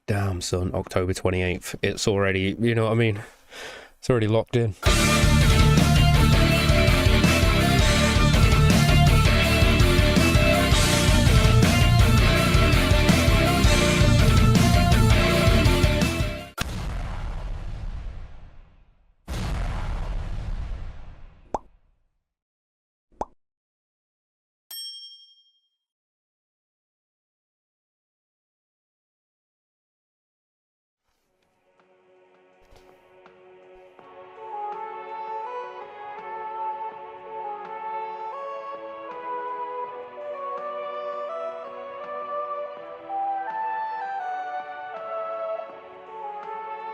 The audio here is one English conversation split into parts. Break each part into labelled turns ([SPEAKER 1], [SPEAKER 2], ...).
[SPEAKER 1] Damn, son, October 28th. It's already, you know what I mean? It's already locked in.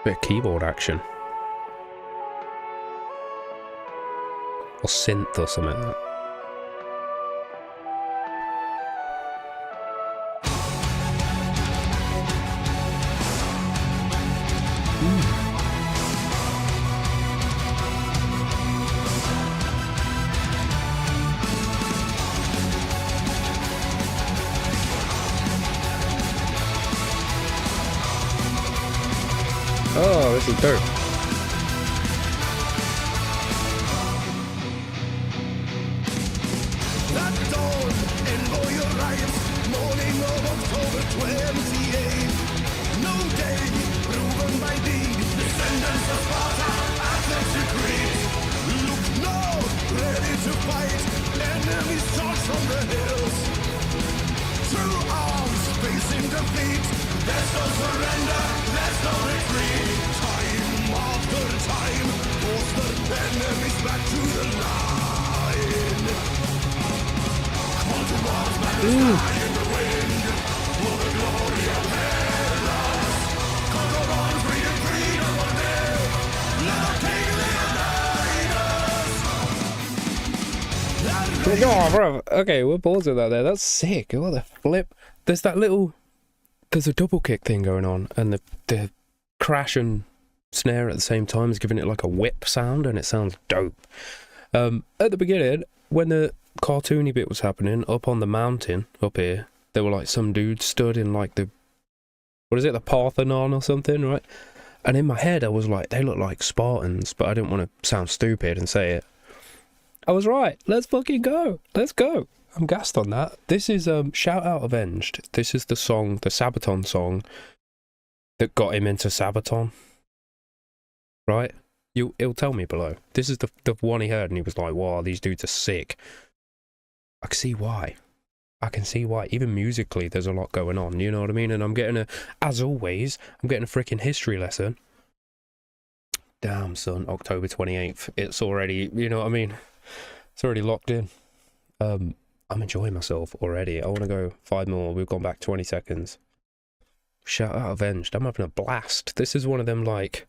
[SPEAKER 1] Bit of keyboard action. Or synth or something like that. Oh, this is dope.
[SPEAKER 2] That dawn in your riots, morning of October 28th. No day proven by deed, descendants of Sparta at their decree. Look now, ready to fight, enemies charge from the hills. True arms facing defeat, there's no surrender, there's no retreat. Time after time, force the enemies back to the line. Call to arms, battle sky in the wind, for the glory of Hellas. Call to arms, freedom one day, let our king lead us.
[SPEAKER 1] Oh, bro. Okay, we're pausing that there. That's sick. What the flip? There's that little... There's a double kick thing going on, and the crash and snare at the same time is giving it like a whip sound, and it sounds dope. At the beginning, when the cartoony bit was happening, up on the mountain, up here, there were like some dudes stood in like the... What is it? The Parthenon or something, right? And in my head, I was like, they look like Spartans, but I didn't want to sound stupid and say it. I was right. Let's fucking go. Let's go. I'm gassed on that. This is Shout Out Avenged. This is the song, the Sabaton song that got him into Sabaton. Right? He'll tell me below. This is the one he heard and he was like, wow, these dudes are sick. I can see why. I can see why. Even musically, there's a lot going on, you know what I mean? And I'm getting as always, I'm getting a freaking history lesson. Damn, son, October 28th. It's already, you know what I mean? It's already locked in. I'm enjoying myself already. I want to go 5 more. We've gone back 20 seconds. Shout Out Avenged. I'm having a blast. This is one of them, like...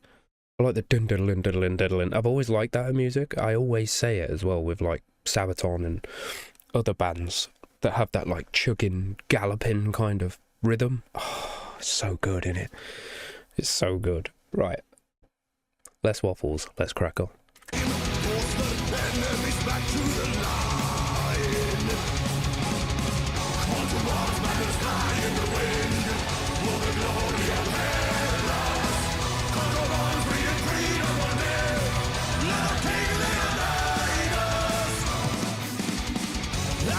[SPEAKER 1] I like the dun-dun-dun, dun-dun-dun-dun. I've always liked that in music. I always say it as well with, like, Sabaton and other bands that have that, like, chugging, galloping kind of rhythm. Oh, it's so good, isn't it? It's so good. Right. Less waffles. Let's crack on.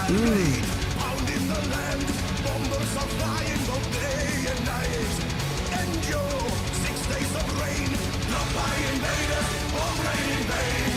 [SPEAKER 2] Pound in the land, bombers are flying both day and night. Endure 6 days of rain, not by invaders, or rain in vain.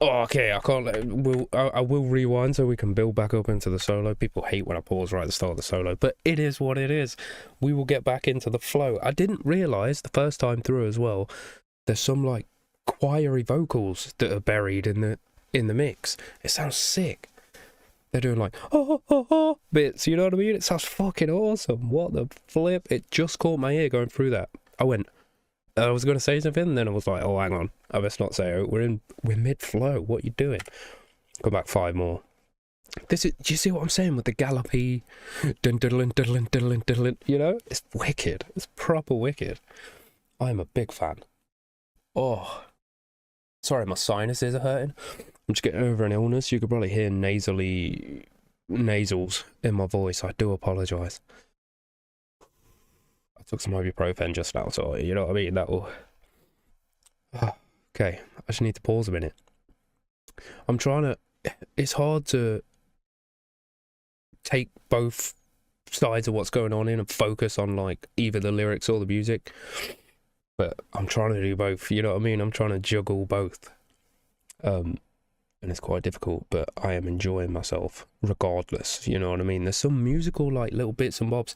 [SPEAKER 1] Oh, okay, I can't let. I will rewind so we can build back up into the solo. People hate when I pause right at the start of the solo, but it is what it is. We will get back into the flow. I didn't realise the first time through as well. There's some like choiry vocals that are buried in the mix. It sounds sick. They're doing like bits, you know what I mean? It sounds fucking awesome. What the flip? It just caught my ear going through that. I was going to say something, and then I was like, oh, hang on. I best not say it. We're mid-flow. What are you doing? Go back 5 more. Do you see what I'm saying with the gallopy? Dun, diddlin, diddlin, diddlin, diddlin, you know? It's wicked. It's proper wicked. I'm a big fan. Oh. Sorry, my sinuses are hurting. I'm just getting over an illness. You could probably hear nasals in my voice. I do apologise. I took some ibuprofen just now, so you know what I mean? That will... Okay, I just need to pause a minute. I'm trying to... It's hard to take both sides of what's going on in and focus on like either the lyrics or the music. But I'm trying to do both, you know what I mean? I'm trying to juggle both. And it's quite difficult, but I am enjoying myself regardless, you know what I mean? There's some musical like little bits and bobs.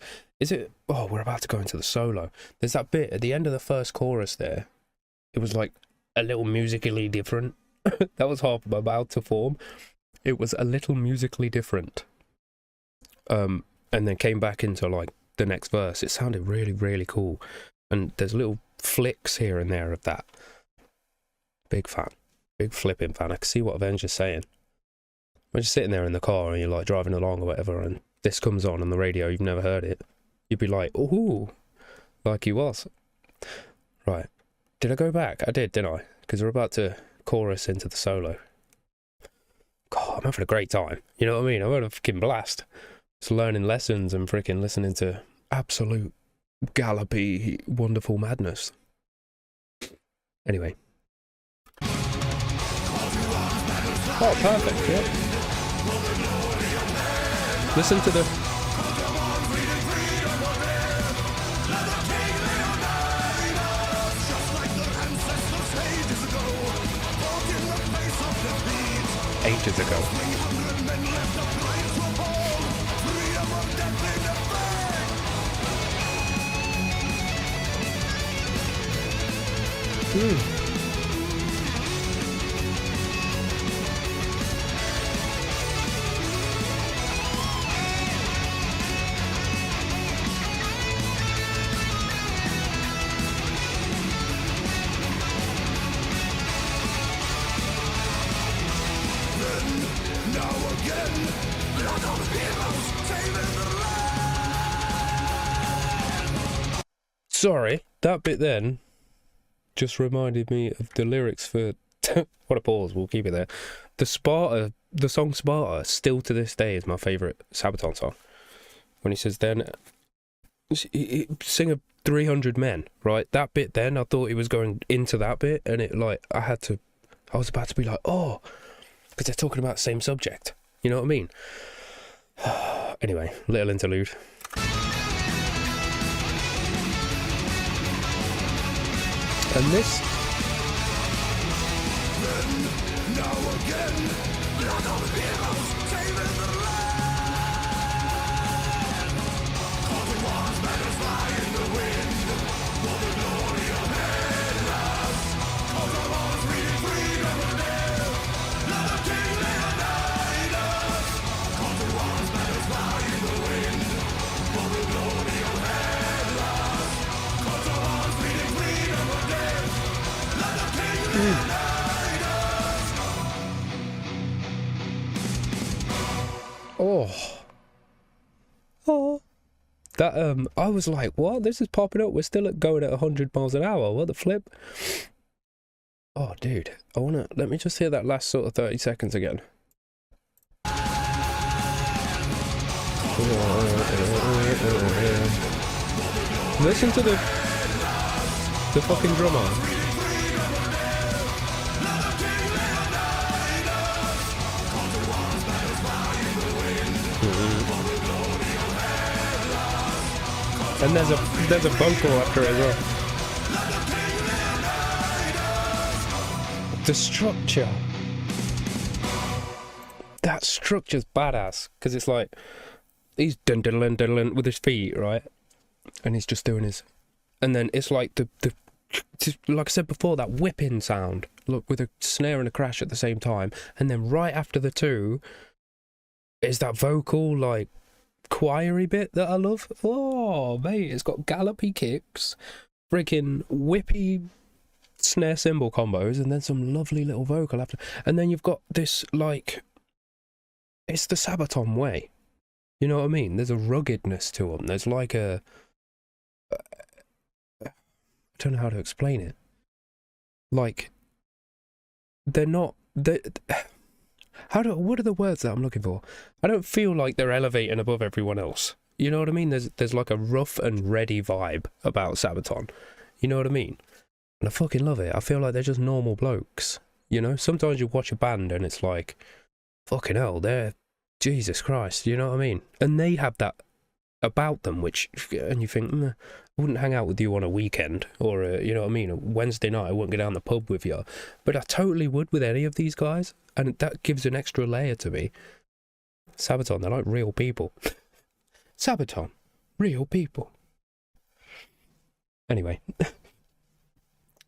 [SPEAKER 1] Oh, we're about to go into the solo. There's that bit at the end of the first chorus there. It was like a little musically different. That was half I'm about to form. It was a little musically different. And then came back into like the next verse. It sounded really, really cool. And there's little flicks here and there of that. Big fan. Big flipping fan. I can see what Avenger's saying. When you're sitting there in the car and you're like driving along or whatever, and this comes on the radio, you've never heard it, you'd be like, ooh, like he was. Right. Did I go back? I did, didn't I? Because we're about to chorus into the solo. God, I'm having a great time. You know what I mean? I'm having a fucking blast. Just learning lessons and freaking listening to absolute gallopy, wonderful madness. Anyway. Oh, perfect, yep. Listen to the... Ages ago. Sorry, that bit then just reminded me of the lyrics for what a pause, we'll keep it there. The song Sparta, still to this day is my favourite Sabaton song. When he says then sing of 300 men, right? That bit then, I thought he was going into that bit, and it like I was about to be like, oh, because they're talking about the same subject. You know what I mean? Anyway, little interlude. And this... Oh. That, I was like, what? This is popping up. We're still going at 100 miles an hour. What the flip? Oh, dude. Let me just hear that last sort of 30 seconds again. Listen to the fucking drummer. And there's a vocal after it as well. The structure that structure's badass, because it's like he's dun dun dun dun dun with his feet, right, and he's just doing his, and then it's like the like I said before, that whipping sound, look, with a snare and a crash at the same time, and then right after the two is that vocal like choiry bit that I love. Oh mate, it's got gallopy kicks, freaking whippy snare cymbal combos, and then some lovely little vocal after, and then you've got this like, it's the Sabaton way, you know what I mean? There's a ruggedness to them. There's like a, I don't know how to explain it. Like, they're not, what are the words that I'm looking for? I don't feel like they're elevating above everyone else. You know what I mean? There's like a rough and ready vibe about Sabaton. You know what I mean? And I fucking love it. I feel like they're just normal blokes. You know? Sometimes you watch a band and it's like, fucking hell, they're Jesus Christ. You know what I mean? And they have that about them, which, and you think, I wouldn't hang out with you on a weekend, or you know what I mean, a Wednesday night I wouldn't go down the pub with you, but I totally would with any of these guys, and that gives an extra layer to me. Sabaton, they're like real people. Sabaton, real people. Anyway,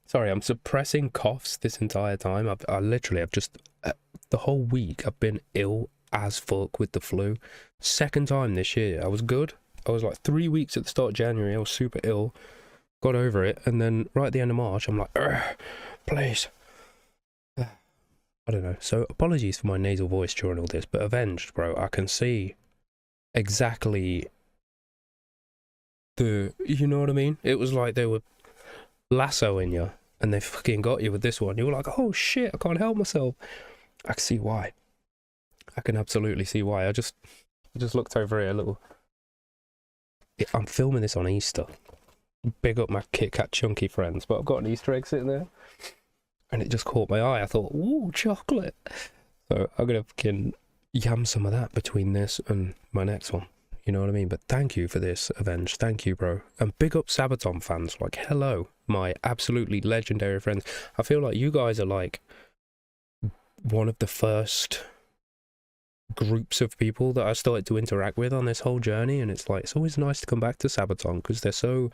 [SPEAKER 1] sorry, I'm suppressing coughs this entire time. I've just the whole week I've been ill as fuck with the flu. Second time this year. I was good. I was like 3 weeks at the start of January. I was super ill. Got over it. And then right at the end of March, I'm like, please. I don't know. So apologies for my nasal voice during all this, but Avenged, bro, I can see exactly you know what I mean? It was like they were lassoing you and they fucking got you with this one. You were like, oh shit, I can't help myself. I can see why. I can absolutely see why. I just looked over here a little. I'm filming this on Easter. Big up my Kit Kat chunky friends, but I've got an Easter egg sitting there, and it just caught my eye. I thought, ooh, chocolate. So I'm gonna fucking yam some of that between this and my next one. You know what I mean? But thank you for this, Avenged. Thank you, bro. And big up Sabaton fans. Like, hello, my absolutely legendary friends. I feel like you guys are like one of the first groups of people that I started to interact with on this whole journey, and it's like, it's always nice to come back to Sabaton because they're so,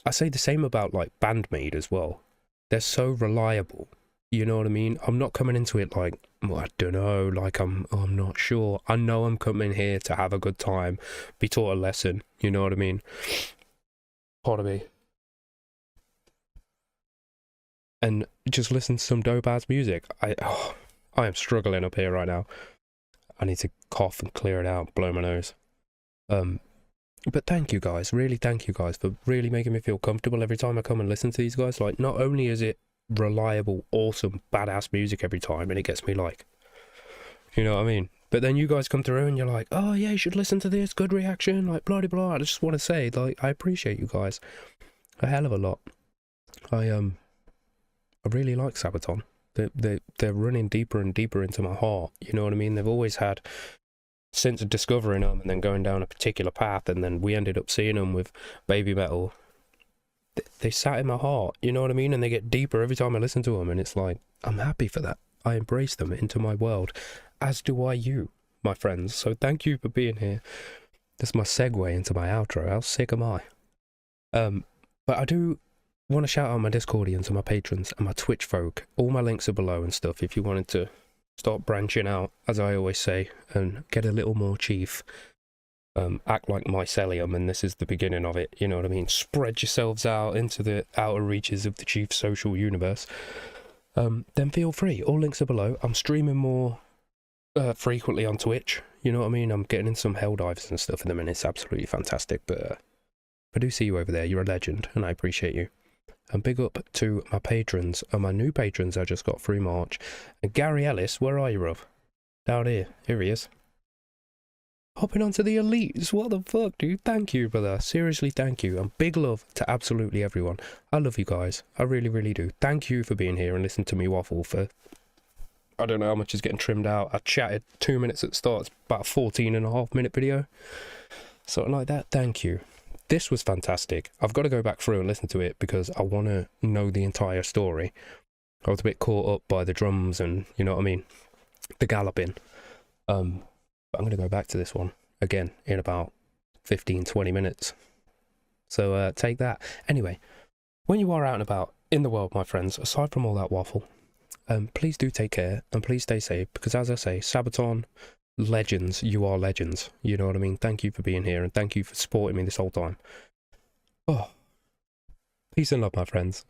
[SPEAKER 1] I say the same about like Bandmade as well, they're so reliable. You know what I mean? I'm not coming into it like, well, I don't know, like I'm not sure. I know I'm coming here to have a good time, be taught a lesson. You know what I mean? Pardon me. And just listen to some dope ass music. I am struggling up here right now. I need to cough and clear it out, blow my nose. But thank you guys, really thank you guys for really making me feel comfortable every time I come and listen to these guys. Like, not only is it reliable, awesome, badass music every time, and it gets me like, you know what I mean? But then you guys come through and you're like, oh yeah, you should listen to this, good reaction, like blah blah blah. I just want to say, like, I appreciate you guys a hell of a lot. I really like Sabaton. They're running deeper and deeper into my heart. You know what I mean? They've always had, since discovering them and then going down a particular path, and then we ended up seeing them with Baby Metal. They sat in my heart, you know what I mean? And they get deeper every time I listen to them, and it's like, I'm happy for that. I embrace them into my world, as do I you, my friends. So thank you for being here. That's my segue into my outro. How sick am I? But I do want to shout out my Discordians and my patrons and my Twitch folk. All my links are below and stuff if you wanted to start branching out, as I always say, and get a little more chief. Act like mycelium, and this is the beginning of it, you know what I mean? Spread yourselves out into the outer reaches of the chief social universe. Then feel free. All links are below. I'm streaming more frequently on Twitch, you know what I mean? I'm getting in some hell dives and stuff in the minute. It's absolutely fantastic, but I do see you over there. You're a legend, and I appreciate you. And big up to my patrons and my new patrons I just got through March. And Gary Ellis, where are you, Rob? Down here. Here he is. Hopping onto the elites. What the fuck, dude? Thank you, brother. Seriously, thank you. And big love to absolutely everyone. I love you guys. I really, really do. Thank you for being here and listening to me waffle for, I don't know how much is getting trimmed out. I chatted 2 minutes at the start. It's about a 14.5-minute video. Something like that. Thank you. This was fantastic. I've got to go back through and listen to it because I want to know the entire story. I was a bit caught up by the drums and, you know what I mean? the galloping. But I'm going to go back to this one again in about 15-20 minutes. So take that. Anyway, when you are out and about in the world, my friends, aside from all that waffle, please do take care and please stay safe, because as I say, Sabaton, legends, you are legends. You know what I mean? Thank you for being here and thank you for supporting me this whole time. Oh, peace and love, my friends.